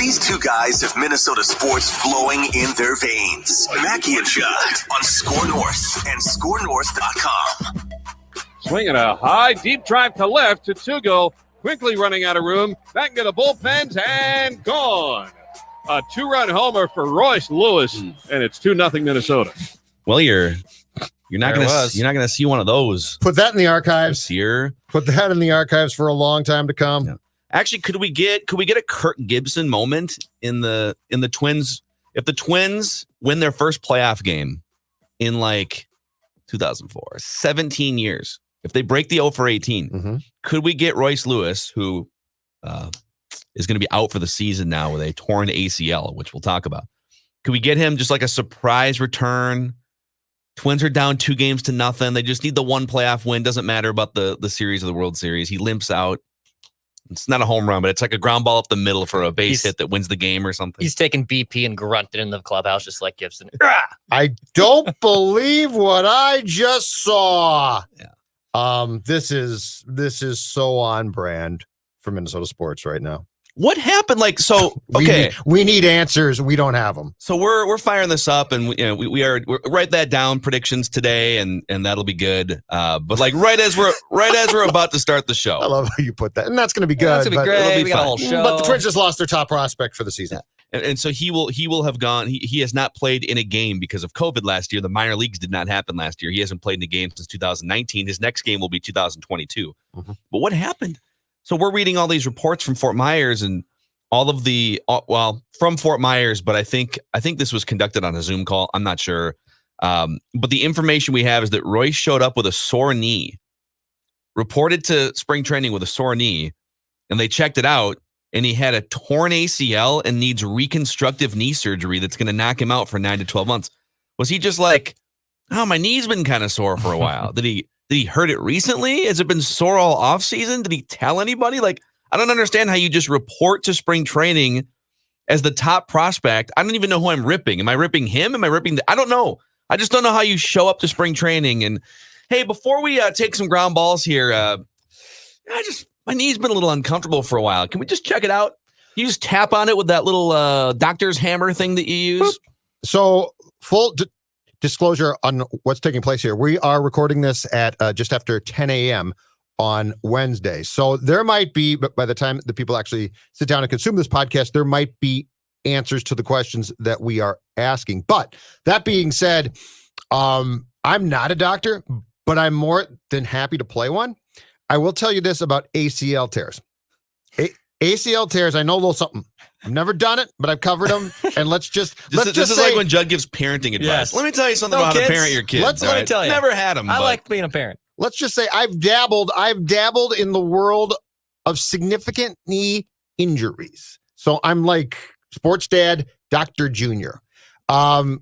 These two guys have Minnesota sports flowing in their veins. Mackey and Judd on Score North and ScoreNorth.com. Swinging a high, deep drive to left to Tugo. Quickly running out of room. Back into the bullpens and gone. A 2-run homer for Royce Lewis, and it's 2-0 Minnesota. Well, you're not gonna see one of those. Put that in the archives here. Put that in the archives for a long time to come. Yeah. Actually, could we get a Kirk Gibson moment in the Twins? If the Twins win their first playoff game in like 2004, 17 years, if they break the 0-for-18, could we get Royce Lewis, who is going to be out for the season now with a torn ACL, which we'll talk about? Could we get him just like a surprise return? Twins are down 2-0. They just need the one playoff win. Doesn't matter about the series of the World Series. He limps out. It's not a home run, but it's like a ground ball up the middle for a base hit that wins the game or something. He's taking BP and grunting in the clubhouse just like Gibson. I don't believe what I just saw. Yeah. This is so on brand for Minnesota sports right now. What happened? We need answers. We don't have them. So we're firing this up, and we're write that down, predictions today, and that'll be good. But like right as we're about to start the show. I love how you put that, and that's going to be good. That's going to be great. We got a whole show. But the Twins just lost their top prospect for the season. Yeah. And so he will have gone. He has not played in a game because of COVID last year. The minor leagues did not happen last year. He hasn't played in a game since 2019. His next game will be 2022. But what happened? So we're reading all these reports from Fort Myers and all of from Fort Myers, but I think this was conducted on a Zoom call. I'm not sure. But the information we have is that Royce showed up with a sore knee, reported to spring training with a sore knee, and they checked it out, and he had a torn ACL and needs reconstructive knee surgery that's going to knock him out for 9 to 12 months. Was he just like, oh, my knee's been kind of sore for a while? Did he hurt it recently? Has it been sore all off season? Did he tell anybody? Like, I don't understand how you just report to spring training as the top prospect. I don't even know who I'm ripping. Am I ripping him? Am I ripping I don't know. I just don't know how you show up to spring training. And hey, before we take some ground balls here, my knee's been a little uncomfortable for a while. Can we just check it out? You just tap on it with that little doctor's hammer thing that you use. So full disclosure on what's taking place here. We are recording this at just after 10 a.m. on Wednesday. So there might be, but by the time the people actually sit down and consume this podcast, there might be answers to the questions that we are asking. But that being said, I'm not a doctor, but I'm more than happy to play one. I will tell you this about ACL tears. ACL tears, I know a little something. I've never done it, but I've covered them. And let's just this is like when Judd gives parenting advice. Yes. Let me tell you something about how to parent your kids. Let me tell you. Never had them. I like being a parent. Let's just say I've dabbled in the world of significant knee injuries. So I'm like sports dad, Dr. Junior.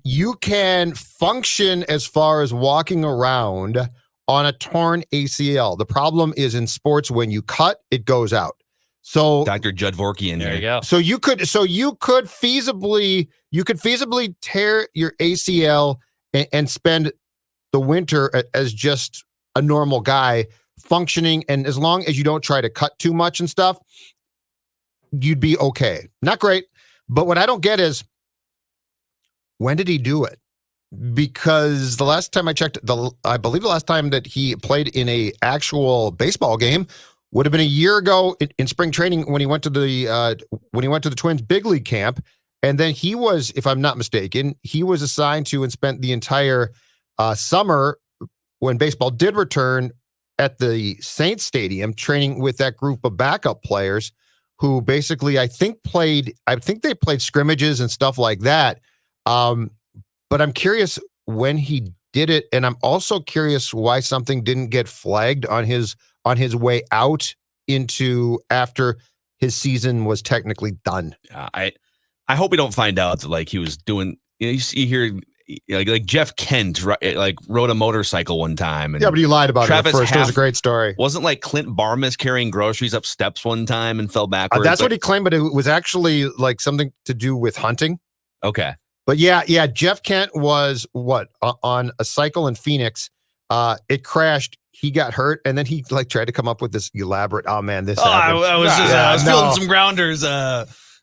You can function as far as walking around on a torn ACL. The problem is in sports, when you cut, it goes out. So Dr. Judd Vorkian. There you go. So you could feasibly tear your ACL and spend the winter as just a normal guy functioning. And as long as you don't try to cut too much and stuff, you'd be okay. Not great. But what I don't get is, when did he do it? Because the last time I checked, I believe the last time that he played in a actual baseball game would have been a year ago in spring training when he went to the Twins big league camp. And then he was, if I'm not mistaken, he was assigned to and spent the entire summer when baseball did return at the Saints Stadium training with that group of backup players who basically, I think they played scrimmages and stuff like that. But I'm curious when he did it. And I'm also curious why something didn't get flagged on his way out into after his season was technically done. I hope we don't find out that like he was doing, you hear like Jeff Kent like rode a motorcycle one time. And yeah, but he lied about Travis it at first. It was a great story. Wasn't like Clint Barmas carrying groceries up steps one time and fell backwards? That's what he claimed, but it was actually like something to do with hunting. Okay. But yeah, Jeff Kent was on a cycle in Phoenix. It crashed. He got hurt, and then he like tried to come up with this elaborate. Oh man, this. I was feeling some grounders.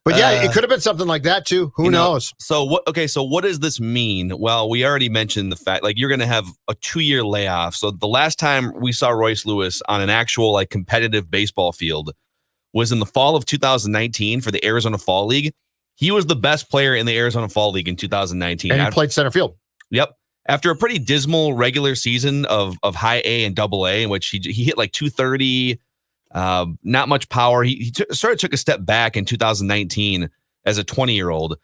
But yeah, it could have been something like that too. Who knows? So what? Okay, so what does this mean? Well, we already mentioned the fact like you're going to have a 2-year layoff. So the last time we saw Royce Lewis on an actual like competitive baseball field was in the fall of 2019 for the Arizona Fall League. He was the best player in the Arizona Fall League in 2019. And he played center field. Yep. After a pretty dismal regular season of high A and double A, in which he hit like 230, not much power. He sort of took a step back in 2019 as a 20-year-old.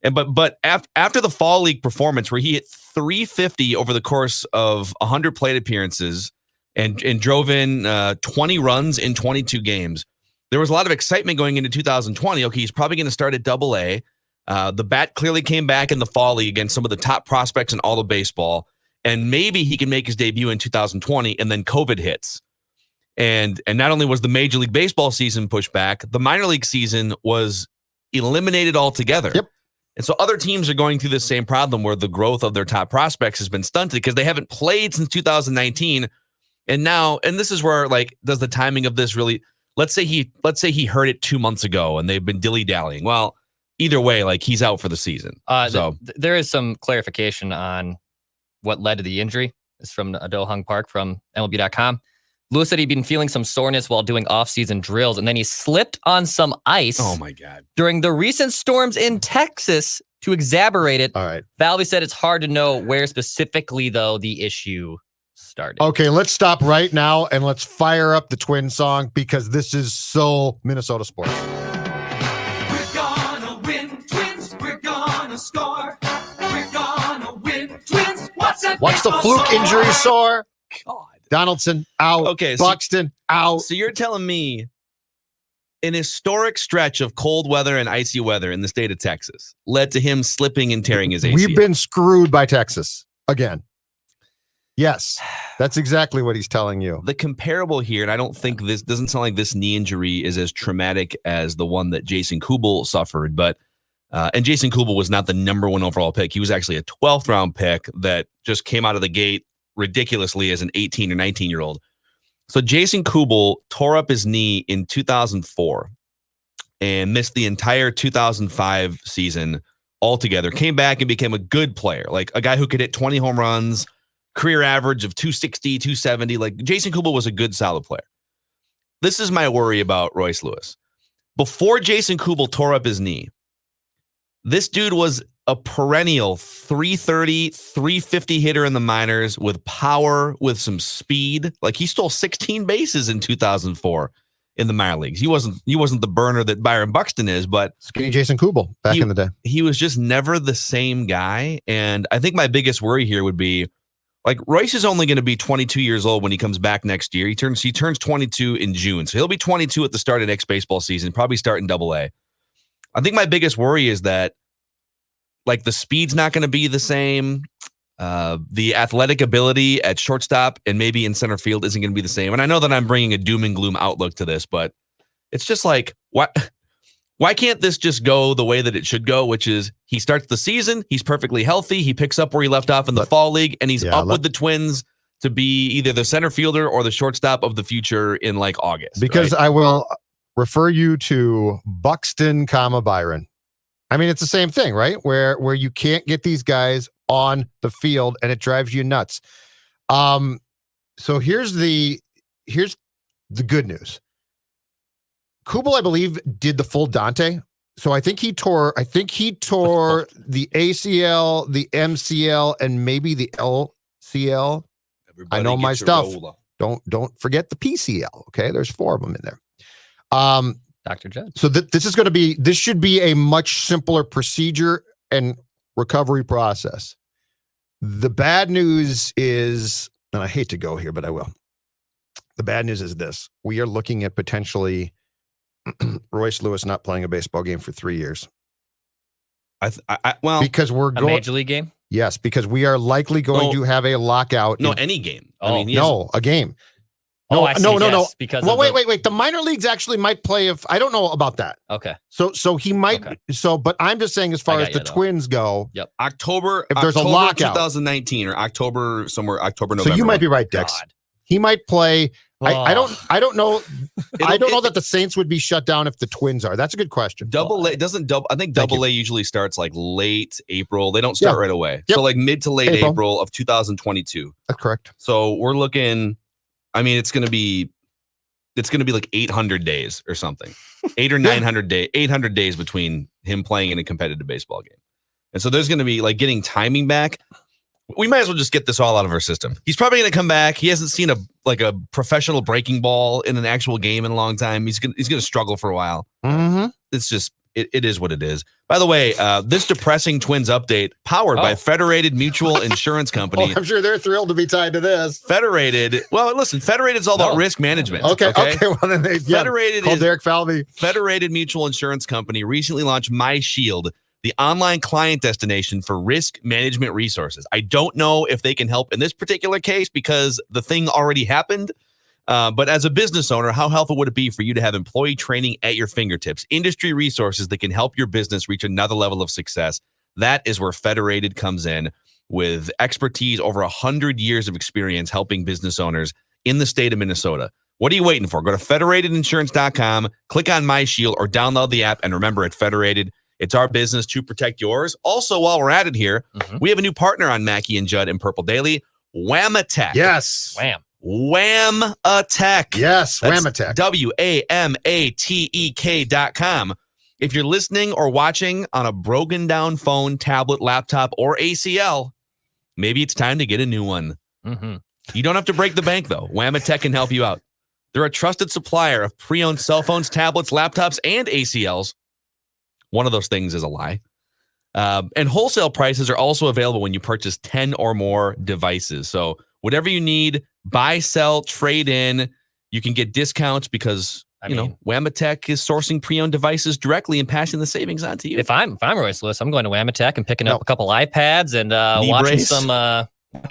But after the Fall League performance where he hit 350 over the course of 100 plate appearances and drove in 20 runs in 22 games, there was a lot of excitement going into 2020. Okay, he's probably going to start at double A. The bat clearly came back in the Fall League against some of the top prospects in all of baseball. And maybe he can make his debut in 2020, and then COVID hits. And not only was the Major League Baseball season pushed back, the minor league season was eliminated altogether. Yep. And so other teams are going through the same problem where the growth of their top prospects has been stunted because they haven't played since 2019. And now, and this is where, like, does the timing of this really, let's say he heard it 2 months ago and they've been dilly-dallying. Well, either way, like, he's out for the season. There is some clarification on what led to the injury. It's from Do Hung Park from MLB.com. Lewis said he'd been feeling some soreness while doing off-season drills, and then he slipped on some ice. Oh, my God. During the recent storms in Texas. To exaggerate it, all right. Falvey said it's hard to know where specifically, though, the issue started. Okay, let's stop right now and let's fire up the Twin song because this is so Minnesota sports. We're gonna win, Twins. We're gonna score. We're gonna win, Twins. Watch the fluke injury sore. God. Donaldson out. Okay, Buxton out. So you're telling me an historic stretch of cold weather and icy weather in the state of Texas led to him slipping and tearing his ACL. We've been screwed by Texas again. Yes, that's exactly what he's telling you. The comparable here, and I don't think this doesn't sound like this knee injury is as traumatic as the one that Jason Kubel suffered, but and Jason Kubel was not the number 1 overall pick. He was actually a 12th round pick that just came out of the gate ridiculously as an 18 or 19-year-old. So Jason Kubel tore up his knee in 2004 and missed the entire 2005 season altogether. Came back and became a good player, like a guy who could hit 20 home runs, career average of 260, 270. Like Jason Kubel was a good, solid player. This is my worry about Royce Lewis. Before Jason Kubel tore up his knee, this dude was a perennial 330, 350 hitter in the minors with power, with some speed. Like he stole 16 bases in 2004 in the minor leagues. He wasn't the burner that Byron Buxton is, but skinny Jason Kubel back in the day. He was just never the same guy. And I think my biggest worry here would be like Royce is only going to be 22 years old when he comes back next year. He turns 22 in June. So he'll be 22 at the start of next baseball season, probably start in double A. I think my biggest worry is that like the speed's not going to be the same. The athletic ability at shortstop and maybe in center field isn't going to be the same. And I know that I'm bringing a doom and gloom outlook to this, but it's just like, why can't this just go the way that it should go, which is he starts the season, he's perfectly healthy, he picks up where he left off in the Fall League, and he's up with the Twins to be either the center fielder or the shortstop of the future in like August. Because right? I will refer you to Buxton, Byron. I mean, it's the same thing, right? Where you can't get these guys on the field and it drives you nuts. So here's the good news. Kubel, I believe, did the full Dante. So I think he tore the ACL, the MCL, and maybe the LCL. I know my stuff. Don't forget the PCL. Okay, there's 4 of them in there. Dr. Judd. So this should be a much simpler procedure and recovery process. The bad news is, and I hate to go here, but I will. The bad news is this: we are looking at potentially Royce Lewis not playing a baseball game for 3 years. Because we're going a major league game. Yes, because we are likely going to have a lockout. No, any game. Oh. I mean, a game. No, I see, no. Because wait. The minor leagues actually might play if I don't know about that. Okay. So he might. Okay. But I'm just saying, as far as the Twins go, yep. October. If there's a lockout, 2019 or October, November. So you might be right, Dex. God. He might play I don't know. I don't know it- that the Saints would be shut down if the Twins are. That's a good question. Double A doesn't double. I think Thank Double A usually starts like late April. They don't start Yeah. right away. Yep. So like mid to late April. April of 2022. That's correct. So we're looking. I mean, it's gonna be like 800 days or something, 800 days between him playing in a competitive baseball game, and so there's gonna be like getting timing back. We might as well just get this all out of our system. He's probably going to come back. He hasn't seen a professional breaking ball in an actual game in a long time. He's going to struggle for a while. Mm-hmm. It's just it is what it is. By the way, this depressing Twins update powered by Federated Mutual Insurance Company. I'm sure they're thrilled to be tied to this. Federated. Well, listen, Federated is all about risk management. Okay. Well, then they Federated call is Derek Falvey. Federated Mutual Insurance Company recently launched My Shield, the online client destination for risk management resources. I don't know if they can help in this particular case because the thing already happened. But as a business owner, how helpful would it be for you to have employee training at your fingertips, industry resources that can help your business reach another level of success? That is where Federated comes in with expertise, over 100 years of experience helping business owners in the state of Minnesota. What are you waiting for? Go to federatedinsurance.com, click on My Shield, or download the app. And remember, at Federated, it's our business to protect yours. Also, while we're at it here, we have a new partner on Mackey and Judd and Purple Daily, Whamatech. Yes. Whamatech. Yes. That's Whamatech. WAMATEK.com. If you're listening or watching on a broken down phone, tablet, laptop, or ACL, maybe it's time to get a new one. Mm-hmm. You don't have to break the bank, though. Whamatech can help you out. They're a trusted supplier of pre-owned cell phones, tablets, laptops, and ACLs. One of those things is a lie. And wholesale prices are also available when you purchase 10 or more devices. So whatever you need, buy, sell, trade in, you can get discounts because, Whamatech is sourcing pre-owned devices directly and passing the savings on to you. If I'm Royce Lewis, I'm going to Whamatech and picking up a couple iPads and watching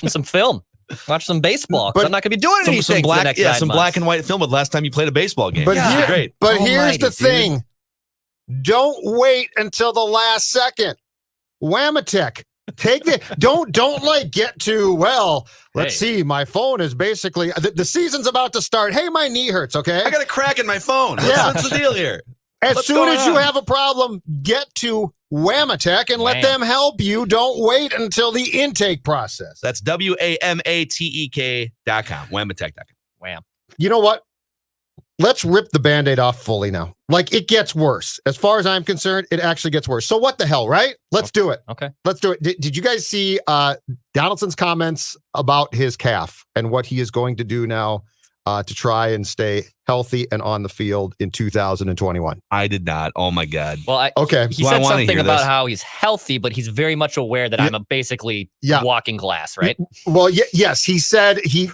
some film. Watch some baseball. But I'm not going to be doing anything some black, for the next 9 months. black and white film of the last time you played a baseball game. But great. But here's the thing. Don't wait until the last second. Whamatech. Take the don't get to, let's see, my phone is basically the season's about to start. Hey, my knee hurts, okay? I got a crack in my phone. What's the deal here? As soon as you have a problem, get to Whamatech and let them help you. Don't wait until the intake process. That's WAMATEK.com. Whamatech.com. Wham. You know what? Let's rip the Band-Aid off fully now. Like, it gets worse. As far as I'm concerned, it actually gets worse. So what the hell, right? Let's do it. Okay. Let's do it. Did you guys see Donaldson's comments about his calf and what he is going to do now to try and stay healthy and on the field in 2021? I did not. Oh, my God. Well, okay. He said something about how he's healthy, but he's very much aware that I'm a basically walking glass, right? Well, yes, he said he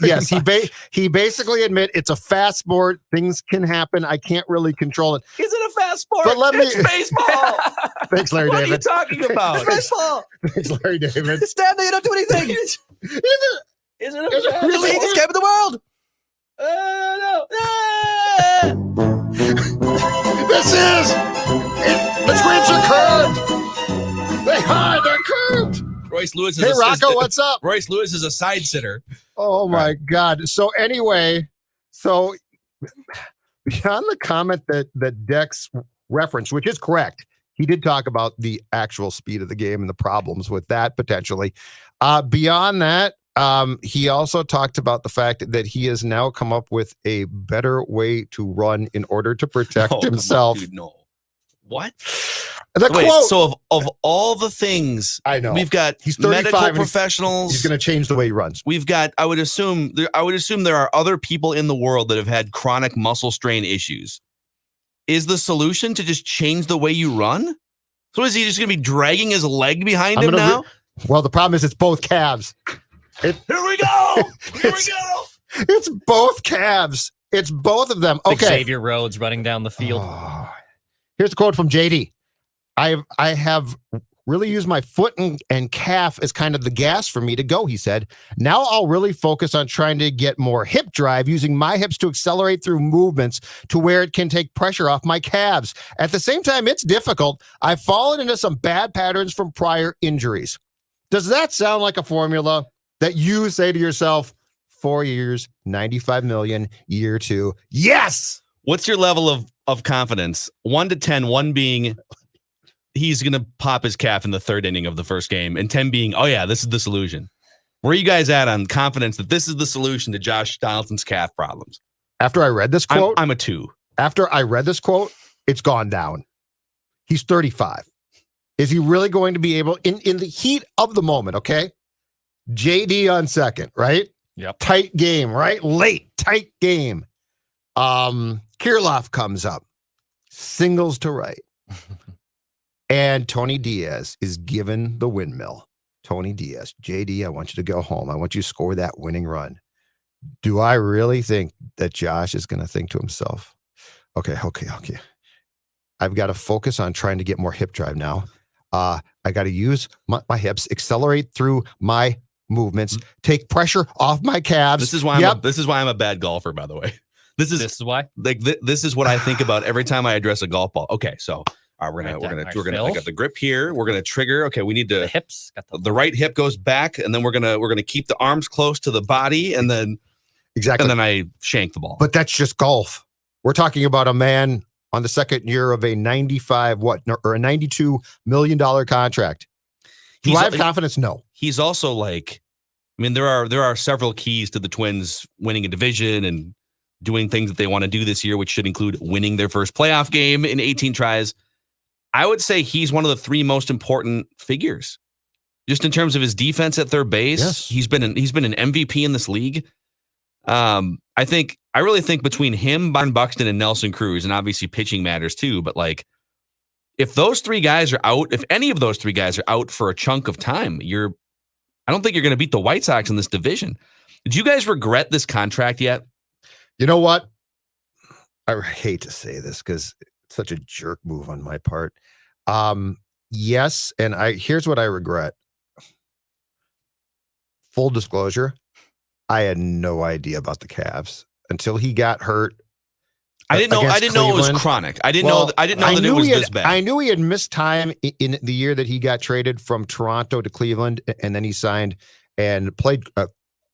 basically admit it's a fast sport. Things can happen. I can't really control it. Is it a fast sport? But It's baseball. Thanks, Larry David. What are you talking about? It's baseball. Thanks, Larry David. Stanley, you don't do anything. Is it Really? The easiest game in the world. No. The screens are curved. They're curved. Royce Lewis is Hey, Rocco, what's up? Royce Lewis is a side sitter. Oh, my God. So anyway, beyond the comment that Dex referenced, which is correct, he did talk about the actual speed of the game and the problems with that potentially. Beyond that, he also talked about the fact that he has now come up with a better way to run in order to protect himself. Dude, no. What? Quote. So of all the things, I know we've got he's 35 medical professionals. He's going to change the way he runs. We've got. I would assume there are other people in the world that have had chronic muscle strain issues. Is the solution to just change the way you run? So is he just going to be dragging his leg behind him now? Well, the problem is it's both calves. Here we go. It's both calves. It's both of them. Okay. Xavier Rhodes running down the field. Here's a quote from JD. I have really used my foot and calf as kind of the gas for me to go, he said. Now I'll really focus on trying to get more hip drive, using my hips to accelerate through movements to where it can take pressure off my calves. At the same time, it's difficult. I've fallen into some bad patterns from prior injuries. Does that sound like a formula that you say to yourself, 4 years, $95 million, year 2. Yes. What's your level of confidence? 1 to 10, 1 being he's going to pop his calf in the 3rd inning of the first game, and 10 being, oh yeah, this is the solution. Where are you guys at on confidence that this is the solution to Josh Donaldson's calf problems? After I read this quote, I'm a 2. After I read this quote, it's gone down. He's 35. Is he really going to be able, in the heat of the moment, okay? JD on second, right? Yep. Tight game, right? Late, tight game. Kirilloff comes up, singles to right. And Tony Diaz is given the windmill. Tony Diaz, JD, I want you to go home. I want you to score that winning run. Do I really think that Josh is going to think to himself, okay. I've got to focus on trying to get more hip drive now. I got to use my hips, accelerate through my movements, take pressure off my calves. This is why I'm a bad golfer, by the way. This is why. This is what I think about every time I address a golf ball. Okay, so we're gonna I got the grip here. We're gonna trigger. Okay, we need to the hips. Got the right hip goes back, and then we're gonna keep the arms close to the body, and then exactly, and then I shank the ball. But that's just golf. We're talking about a man on the second year of a $92 million contract. Do I have confidence? No. He's also like, I mean, there are several keys to the Twins winning a division and doing things that they want to do this year, which should include winning their first playoff game in 18 tries. I would say he's one of the 3 most important figures, just in terms of his defense at third base. Yes. He's been an MVP in this league. I really think between him, Byron Buxton, and Nelson Cruz, and obviously pitching matters too, but like if those 3 guys are out, if any of those 3 guys are out for a chunk of time, I don't think you're going to beat the White Sox in this division. Did you guys regret this contract yet? You know what? I hate to say this because it's such a jerk move on my part. Yes, and here's what I regret. Full disclosure, I had no idea about the Cavs until he got hurt. I didn't know it was chronic. I didn't know that it was this bad. I knew he had missed time in the year that he got traded from Toronto to Cleveland, and then he signed and played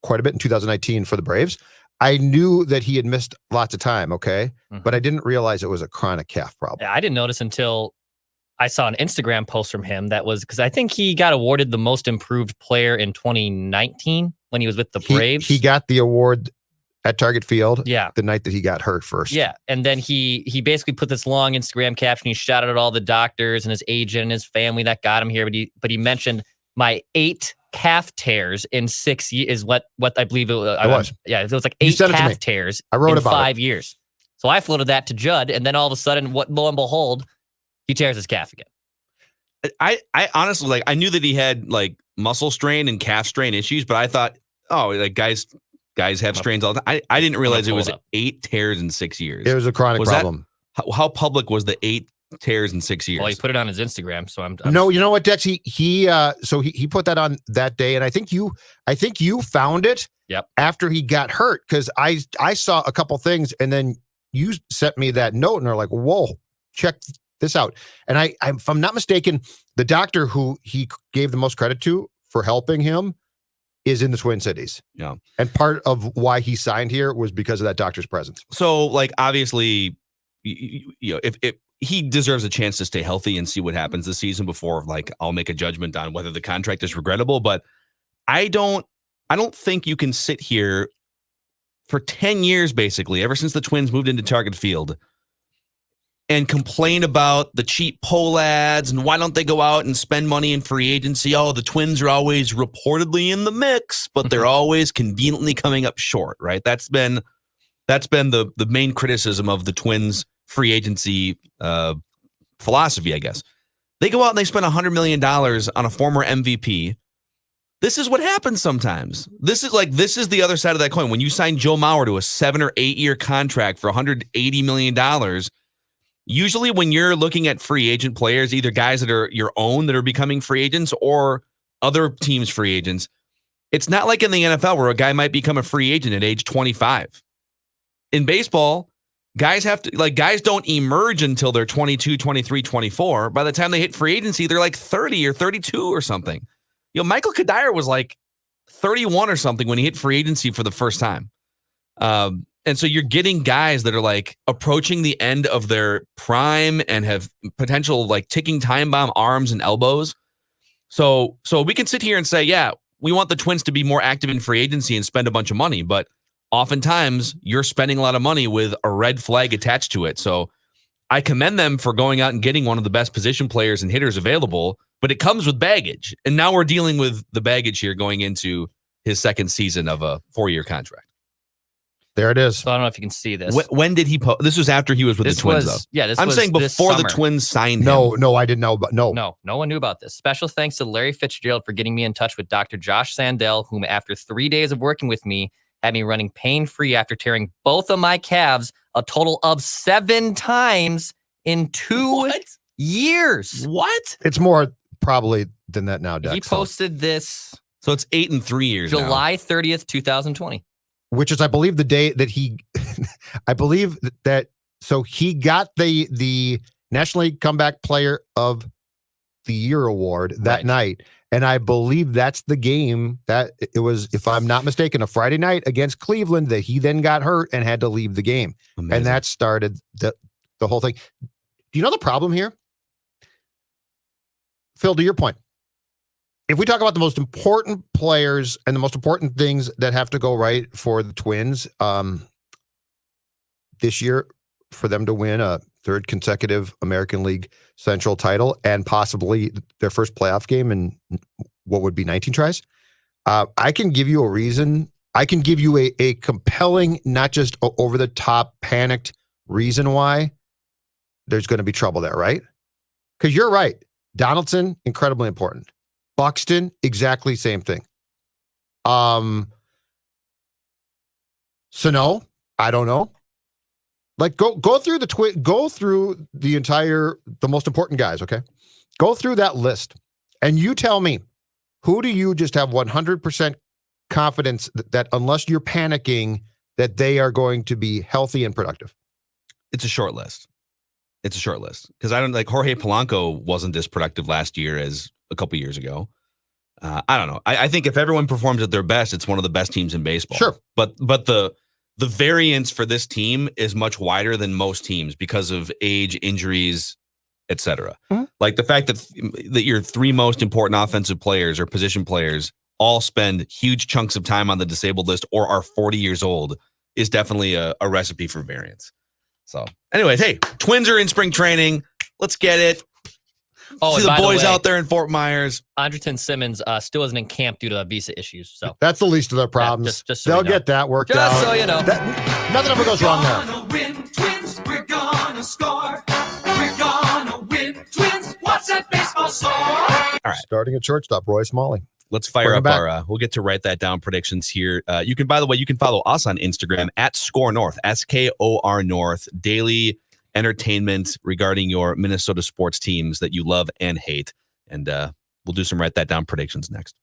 quite a bit in 2019 for the Braves. I knew that he had missed lots of time, okay? Mm-hmm. But I didn't realize it was a chronic calf problem. Yeah, I didn't notice until I saw an Instagram post from him that was because I think he got awarded the most improved player in 2019 when he was with the Braves. He got the award at Target Field the night that he got hurt first. Yeah, and then he basically put this long Instagram caption. He shouted at all the doctors and his agent and his family that got him here, but he mentioned my 8 calf tears in 6 years is what I believe it was. Yeah, it was like 8 calf tears I wrote in about 5 years. So I floated that to Judd, and then all of a sudden, lo and behold, he tears his calf again. I honestly I knew that he had like muscle strain and calf strain issues, but I thought, like guys have strains all the time. I didn't realize it was 8 tears in 6 years. It was a chronic problem. How public was the 8 tears in 6 years? Well, he put it on his Instagram, so I'm no, you know what, Dex? He put that on that day, and I think you found it. Yep. After he got hurt, because I saw a couple things, and then you sent me that note, and are like, whoa, check this out. And I if I'm not mistaken, the doctor who he gave the most credit to for helping him is in the Twin Cities. Yeah. And part of why he signed here was because of that doctor's presence. So, like, obviously, if he deserves a chance to stay healthy and see what happens this season before, like, I'll make a judgment on whether the contract is regrettable. But I don't think you can sit here for 10 years, basically, ever since the Twins moved into Target Field, and complain about the cheap poll ads and why don't they go out and spend money in free agency? Oh, the Twins are always reportedly in the mix, but they're always conveniently coming up short, right? That's been the main criticism of the Twins free agency philosophy, I guess. They go out and they spend $100 million on a former MVP. This is what happens sometimes. This is the other side of that coin. When you sign Joe Mauer to a 7 or 8 year contract for $180 million, usually when you're looking at free agent players, either guys that are your own that are becoming free agents or other teams' free agents, it's not like in the NFL where a guy might become a free agent at age 25. In baseball, guys don't emerge until they're 22, 23, 24. By the time they hit free agency, they're like 30 or 32 or something. Michael Kadire was like 31 or something when he hit free agency for the first time. And so you're getting guys that are like approaching the end of their prime and have potential like ticking time bomb arms and elbows. So we can sit here and say, yeah, we want the Twins to be more active in free agency and spend a bunch of money, but oftentimes you're spending a lot of money with a red flag attached to it. So I commend them for going out and getting one of the best position players and hitters available, but it comes with baggage. And now we're dealing with the baggage here going into his second season of a 4-year contract. There it is. So I don't know if you can see this. When did he this was after he was with the Twins, though. Yeah, I'm saying before the Twins signed him. No, I didn't know. But no one knew about this. Special thanks to Larry Fitzgerald for getting me in touch with Dr. Josh Sandell, whom after 3 days of working with me, had me running pain-free after tearing both of my calves a total of 7 times in 2 years. What? It's more probably than that now, Dex. He posted this. So it's 8 and 3 years July now. 30th, 2020. Which is, I believe, the day that he, I believe that, so he got the National League Comeback Player of the Year award that night. And I believe that's the game that it was, if I'm not mistaken, a Friday night against Cleveland that he then got hurt and had to leave the game. Amazing. And that started the whole thing. Do you know the problem here? Phil, to your point, if we talk about the most important players and the most important things that have to go right for the Twins this year, for them to win a 3rd consecutive American League Central title and possibly their first playoff game in what would be 19 tries, I can give you a reason. I can give you a compelling, not just over the top, panicked reason why there's going to be trouble there, right? Because you're right. Donaldson, incredibly important. Buxton, exactly same thing. Sano, I don't know. Like go through the most important guys, okay? Go through that list and you tell me, who do you just have 100% confidence that unless you're panicking that they are going to be healthy and productive? It's a short list. Because I don't like Jorge Polanco wasn't as productive last year as a couple years ago. I don't know. I think if everyone performs at their best, it's one of the best teams in baseball. Sure. But the variance for this team is much wider than most teams because of age, injuries, etc. Mm-hmm. Like the fact that your 3 most important offensive players or position players all spend huge chunks of time on the disabled list or are 40 years old is definitely a recipe for variance. So anyways, hey, Twins are in spring training. Let's get it. See the boys out there in Fort Myers. Andrelton Simmons still isn't in camp due to visa issues. So that's the least of their problems. Just so they'll get that worked out. Just so you know. Nothing ever goes wrong there. We're gonna win, Twins. We're gonna score. We're gonna win, Twins. What's that baseball score? All right. Starting at shortstop, Royce Smalley. Let's fire up our, we'll get to write that down predictions here. You can follow us on Instagram at Score North, SKOR North, daily entertainment regarding your Minnesota sports teams that you love and hate. And we'll do some write that down predictions next.